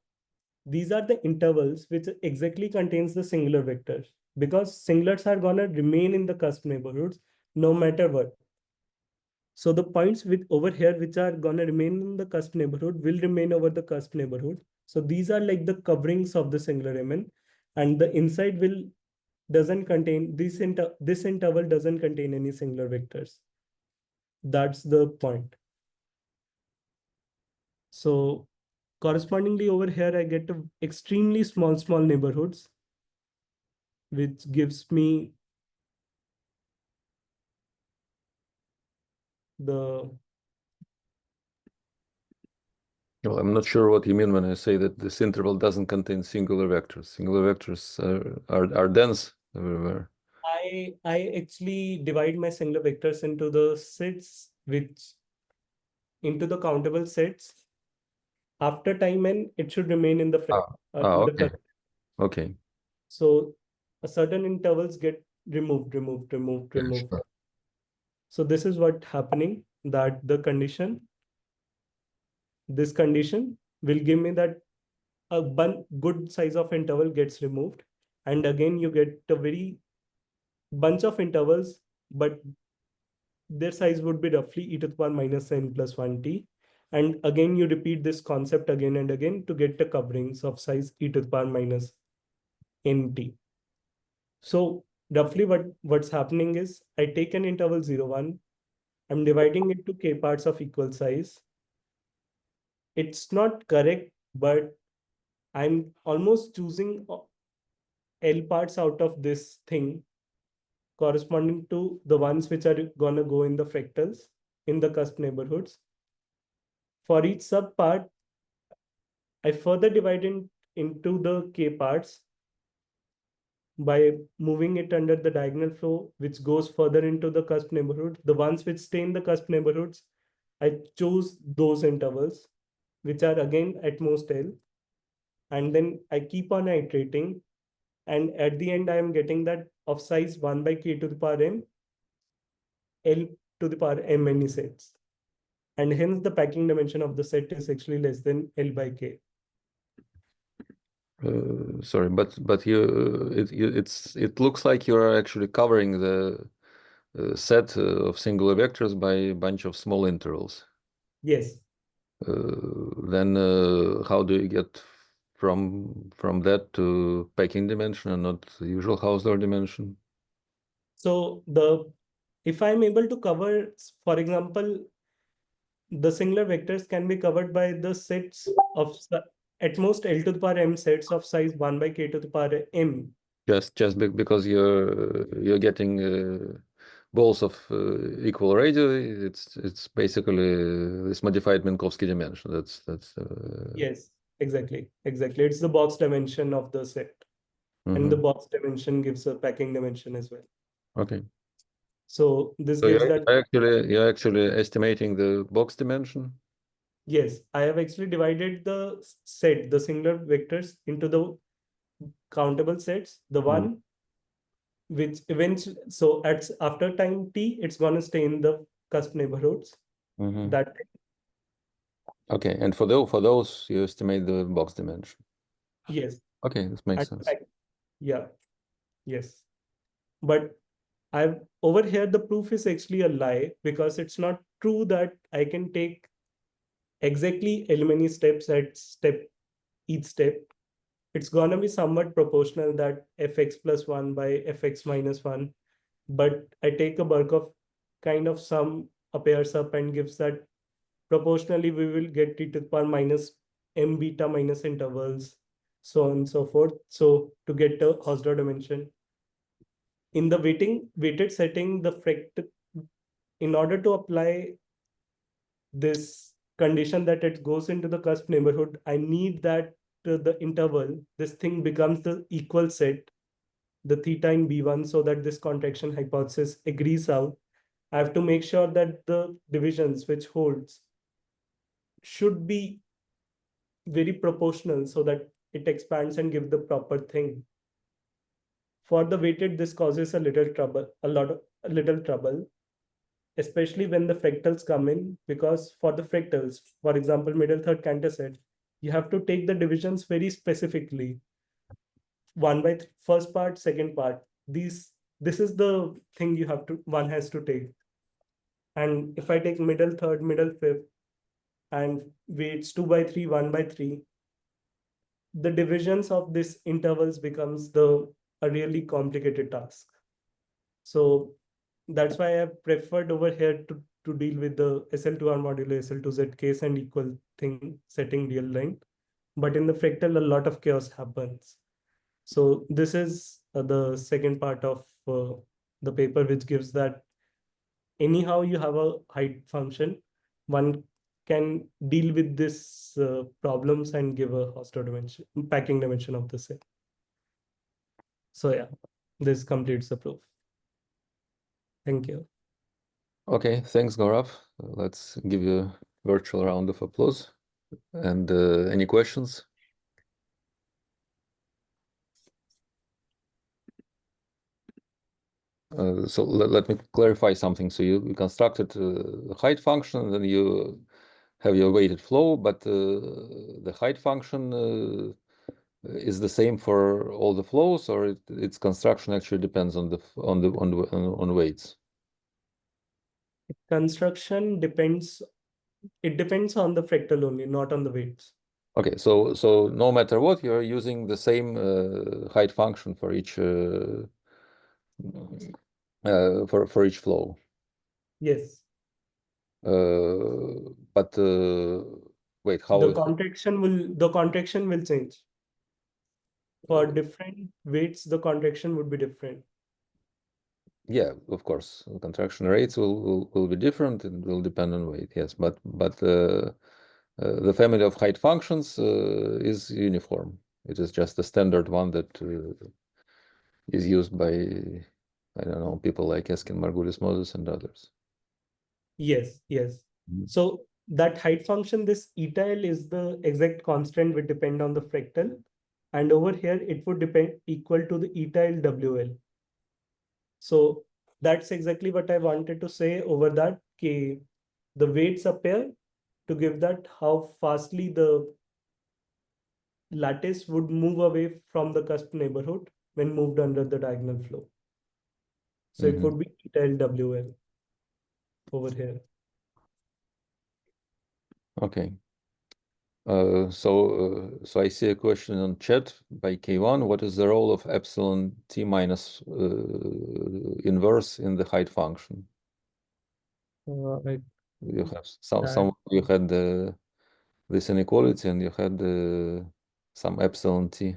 these are the intervals which exactly contains the singular vectors, because singulars are going to remain in the cusp neighborhoods no matter what. So the points with over here which are going to remain in the cusp neighborhood will remain over the cusp neighborhood. So these are like the coverings of the singular mn, and the inside will doesn't contain this interval doesn't contain any singular vectors. That's the point. So correspondingly over here, I get a extremely small neighborhoods, which gives me the Well, I'm not sure what you mean when I say that this interval doesn't contain singular vectors. Singular vectors are dense everywhere. I actually divide my singular vectors into the sets which into the countable sets. After time n, it should remain in the in the Okay. Okay. so a certain intervals get Yeah, sure. So this is what happening, that this condition will give me that a good size of interval gets removed, and again you get a very bunch of intervals, but their size would be roughly e to the power minus n plus 1t. And again, you repeat this concept again and again to get the coverings of size e to the power minus nt. So roughly what's happening is I take an interval 0, 1. I'm dividing it to k parts of equal size. It's not correct, but I'm almost choosing L parts out of this thing corresponding to the ones which are gonna go in the fractals in the cusp neighborhoods. For each subpart, I further divide it into the k parts by moving it under the diagonal flow, which goes further into the cusp neighborhood. The ones which stay in the cusp neighborhoods, I choose those intervals, which are again at most L. and then I keep on iterating, and at the end I am getting that of size 1 by k to the power m, L to the power m many sets. And hence the packing dimension of the set is actually less than L by k. Sorry, but it looks like you are actually covering the set of singular vectors by a bunch of small intervals. Yes. Then how do you get from that to packing dimension and not the usual Hausdorff dimension? So if I'm able to cover, for example, the singular vectors can be covered by the sets of at most L to the power m sets of size 1 by k to the power m. Because you're getting balls of equal radii, it's basically this modified Minkowski dimension. That's Yes, exactly. It's the box dimension of the set. And the box dimension gives a packing dimension as well. okay. So this So gives that. you're actually estimating the box dimension. Yes, I have actually divided the set, the singular vectors, into the countable sets. The one which eventually, so at after time t, it's gonna stay in the cusp neighborhoods. That Okay, and for those you estimate the box dimension. yes, Okay, this makes and sense. yeah, yes. But I've over here the proof is actually a lie, because it's not true that I can take exactly as many steps at each step. It's gonna be somewhat proportional, that fx plus 1 by fx minus 1, but I take a bulk of kind of sum appears up and gives that proportionally we will get t to the power minus m beta minus intervals, so on and so forth. So to get a Hausdorff dimension in the weighted setting, the fractal, in order to apply this condition that it goes into the cusp neighborhood, I need that the interval, this thing becomes the equal set, the theta in B1, so that this contraction hypothesis agrees out. I have to make sure that the divisions which holds should be very proportional, so that it expands and give the proper thing. For the weighted, this causes a little trouble, a little trouble, especially when the fractals come in, because for the fractals, for example, middle third Cantor set, you have to take the divisions very specifically. One by first part, second part. This is the thing one has to take. And if I take middle third, middle fifth, and weights 2 by 3, 1 by 3, the divisions of these intervals becomes a really complicated task. So that's why I preferred over here to deal with the SL2R modulo SL2Z case and equal thing setting real length. But in the fractal, a lot of chaos happens. So this is the second part of the paper, which gives that anyhow you have a height function, one can deal with this problems and give a Hausdorff dimension, packing dimension of the set. So yeah, this completes the proof. Thank you. Okay, thanks, Gaurav. Let's give you a virtual round of applause. And any questions? So let me clarify something. So you constructed a height function, and then you have your weighted flow, but the height function is the same for all the flows, or its construction actually depends on on weights. Construction depends. It depends on the fractal only, not on the weights. Okay, so no matter what, you're using the same height function for each for each flow. Yes. But wait, how? The contraction will change. For different weights, the contraction would be different. Yeah, of course, contraction rates will be different and will depend on weight. Yes, but the family of height functions is uniform. It is just a standard one that is used by, I don't know, people like Eskin, Margulis, Moses, and others. Yes, yes. So that height function, this eta L is the exact constant which depend on the fractal. And over here, it would depend equal to the eta L WL. So that's exactly what I wanted to say over that. The weights appear to give that how fastly the lattice would move away from the cusp neighborhood when moved under the diagonal flow. So it would be eta L WL over here. Okay. So I see a question on chat by K1. What is the role of epsilon t minus inverse in the height function? You have some you had this inequality and you had some epsilon t.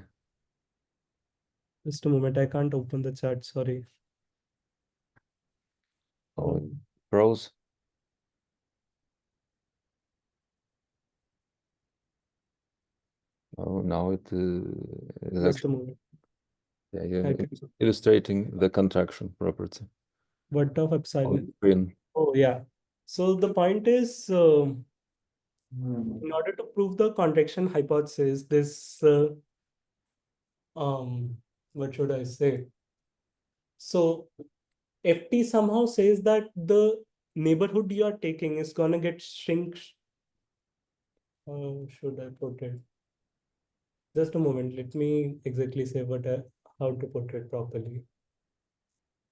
Just a moment, I can't open the chat, sorry. Oh, pros. Oh, now it is Just a moment. Yeah, you're illustrating the contraction property. What of epsilon? Green. Oh, yeah. So the point is, in order to prove the contraction hypothesis, this, what should I say? So FT somehow says that the neighborhood you are taking is gonna get shrink. Should I put it? Just a moment. Let me exactly say how to put it properly.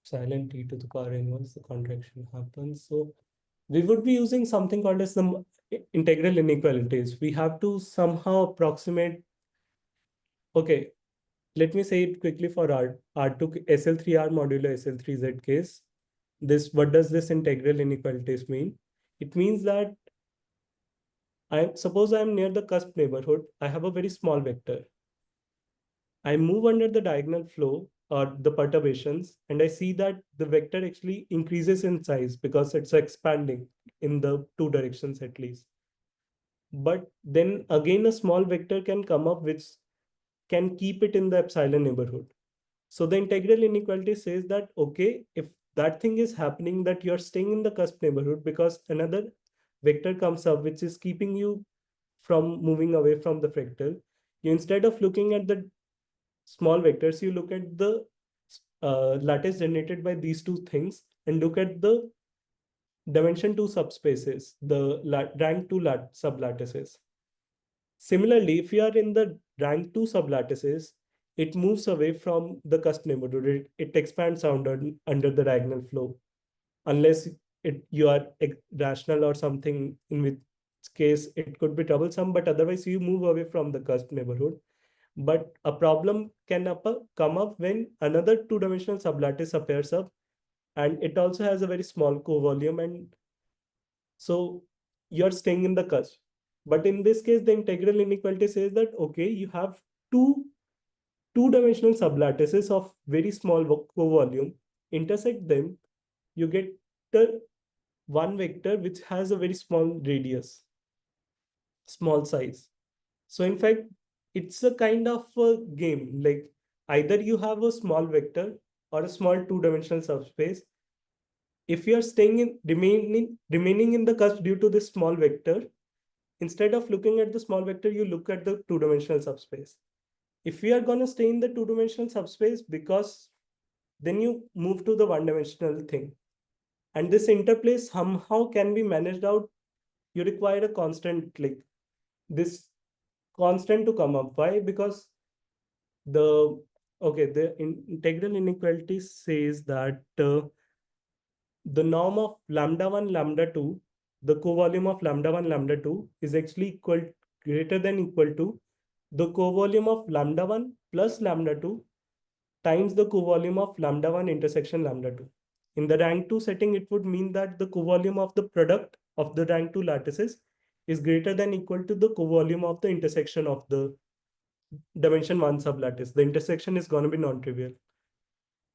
Silent t to the power inverse, the contraction happens. So we would be using something called as the integral inequalities. We have to somehow approximate. Okay, let me say it quickly for R2 SL3R modulo SL3Z case. What does this integral inequalities mean? It means that suppose I'm near the cusp neighborhood. I have a very small vector. I move under the diagonal flow or the perturbations, and I see that the vector actually increases in size because it's expanding in the two directions at least. But then again, a small vector can come up which can keep it in the epsilon neighborhood. So the integral inequality says that, okay, if that thing is happening, that you're staying in the cusp neighborhood because another vector comes up which is keeping you from moving away from the fractal, you instead of looking at the small vectors, you look at the lattice generated by these two things and look at the dimension 2 subspaces, the rank 2 sublattices. Similarly, if you are in the rank 2 sublattices, it moves away from the cusp neighborhood. It expands under the diagonal flow, unless you are rational or something, in which case it could be troublesome, but otherwise you move away from the cusp neighborhood. But a problem can come up when another two-dimensional sublattice appears up, and it also has a very small co-volume, and so you're staying in the cusp. But in this case, the integral inequality says that, okay, you have two-dimensional sublattices of very small co-volume, intersect them, you get the one vector which has a very small radius, small size. So in fact, it's a kind of a game. Like either you have a small vector or a small two-dimensional subspace. If you are staying in remaining in the cusp due to this small vector, instead of looking at the small vector, you look at the two-dimensional subspace. If we are going to stay in the two-dimensional subspace, because then you move to the one-dimensional thing. And this interplay somehow can be managed out. You require a constant, like this constant to come up. Why? Because the integral inequality says that the norm of lambda1 lambda2, the co-volume of lambda1 lambda2 is actually greater than equal to the co-volume of lambda1 plus lambda2 times the co-volume of lambda1 intersection lambda2. In the rank 2 setting, it would mean that the co-volume of the product of the rank 2 lattices is greater than equal to the co-volume of the intersection of the dimension 1 sublattice. The intersection is going to be non-trivial.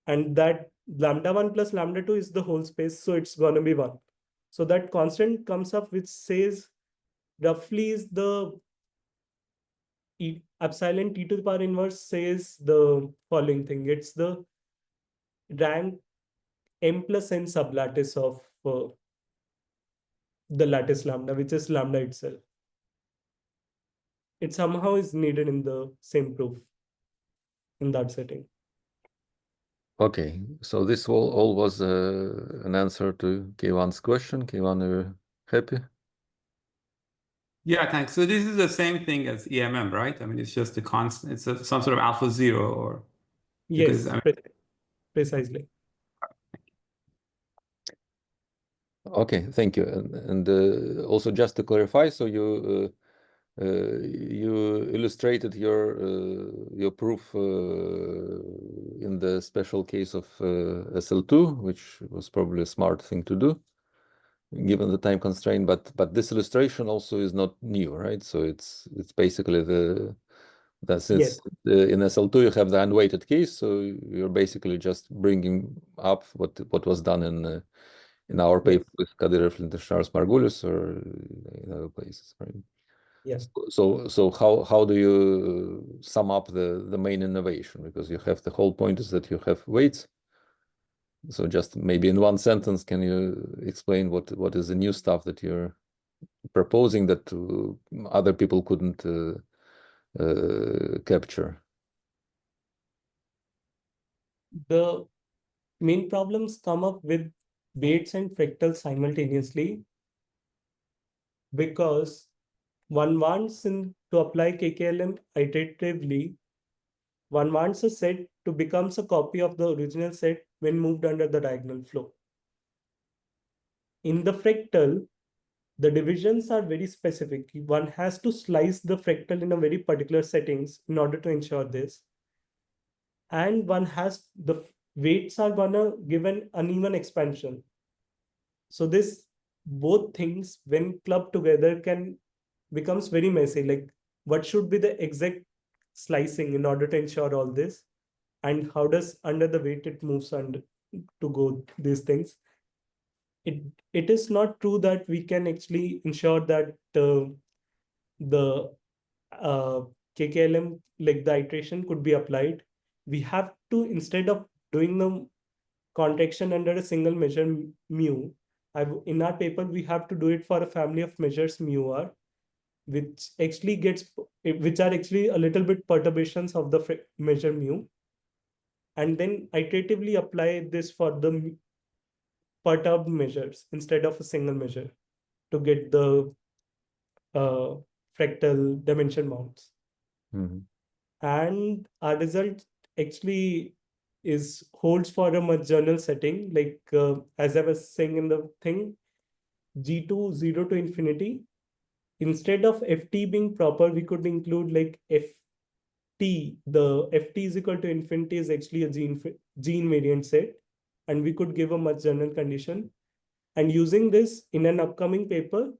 And that lambda1 plus lambda2 is the whole space, so it's going to be 1. So that constant comes up which says roughly is the epsilon t to the power inverse says the following thing. It's the rank m plus n sublattice of the lattice lambda, which is lambda itself. It somehow is needed in the same proof in that setting. Okay, so this all was an answer to K1's question. K1, are you happy? Yeah, thanks. So this is the same thing as EMM, right? I mean, it's just a constant, it's some sort of alpha zero, or because Yes, precisely. Okay, thank you. And also just to clarify, so you illustrated your proof in the special case of SL2, which was probably a smart thing to do given the time constraint. But this illustration also is not new, right? So it's basically that since in SL2 you have the unweighted case, so you're basically just bringing up what was done in our paper with Kadyrov, Lindenscharz, Margulis, or in other places, right? Yes. So how do you sum up the main innovation? Because you have the whole point is that you have weights. So just maybe in one sentence, can you explain what is the new stuff that you're proposing that other people couldn't capture? The main problems come up with weights and fractals simultaneously because one wants to apply KKLM iteratively. One wants a set to become a copy of the original set when moved under the diagonal flow. In the fractal, the divisions are very specific. One has to slice the fractal in a very particular settings in order to ensure this. And one has the weights are gonna give an uneven expansion. So this both things when clubbed together can becomes very messy. Like what should be the exact slicing in order to ensure all this? And how does under the weight it moves under to go these things? It is not true that we can actually ensure that the uh, KKLM, like the iteration could be applied. We have to, instead of doing the contraction under a single measure mu, in our paper, we have to do it for a family of measures mu r, which actually which are actually a little bit perturbations of the measure mu. And then iteratively apply this for the perturbed measures instead of a single measure to get the uh, fractal dimension mounts. Mm-hmm. And our result actually holds for a much general setting. Like as I was saying in the thing, G2 0 to infinity. Instead of ft being proper, we could include like ft. The ft is equal to infinity is actually a G invariant set, and we could give a much general condition. And using this in an upcoming paper,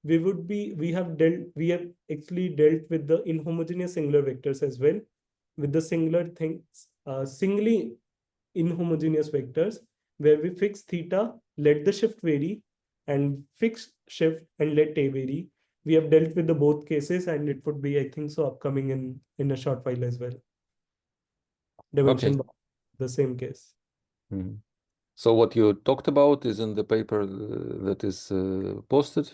we have actually dealt with the inhomogeneous singular vectors as well, with the singular things, singly inhomogeneous vectors, where we fix theta, let the shift vary, and fix shift and let a vary. We have dealt with the both cases, and it would be, I think so, upcoming in a short while as well. Dimension Okay. the same case. Mm-hmm. So what you talked about is in the paper that is posted?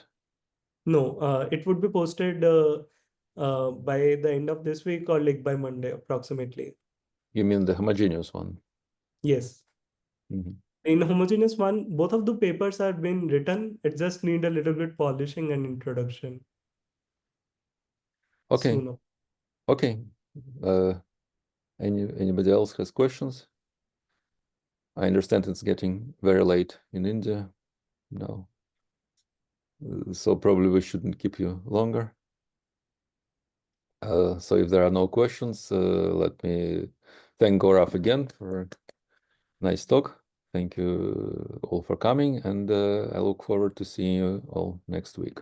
No, it would be posted by the end of this week or like by Monday approximately. You mean the homogeneous one? Yes. Mm-hmm. In homogeneous one, both of the papers have been written. It just need a little bit polishing and introduction. Okay. Sooner. Okay. Anybody else has questions? I understand it's getting very late in India now, so probably we shouldn't keep you longer. So if there are no questions, let me thank Gaurav again for a nice talk. Thank you all for coming, and I look forward to seeing you all next week.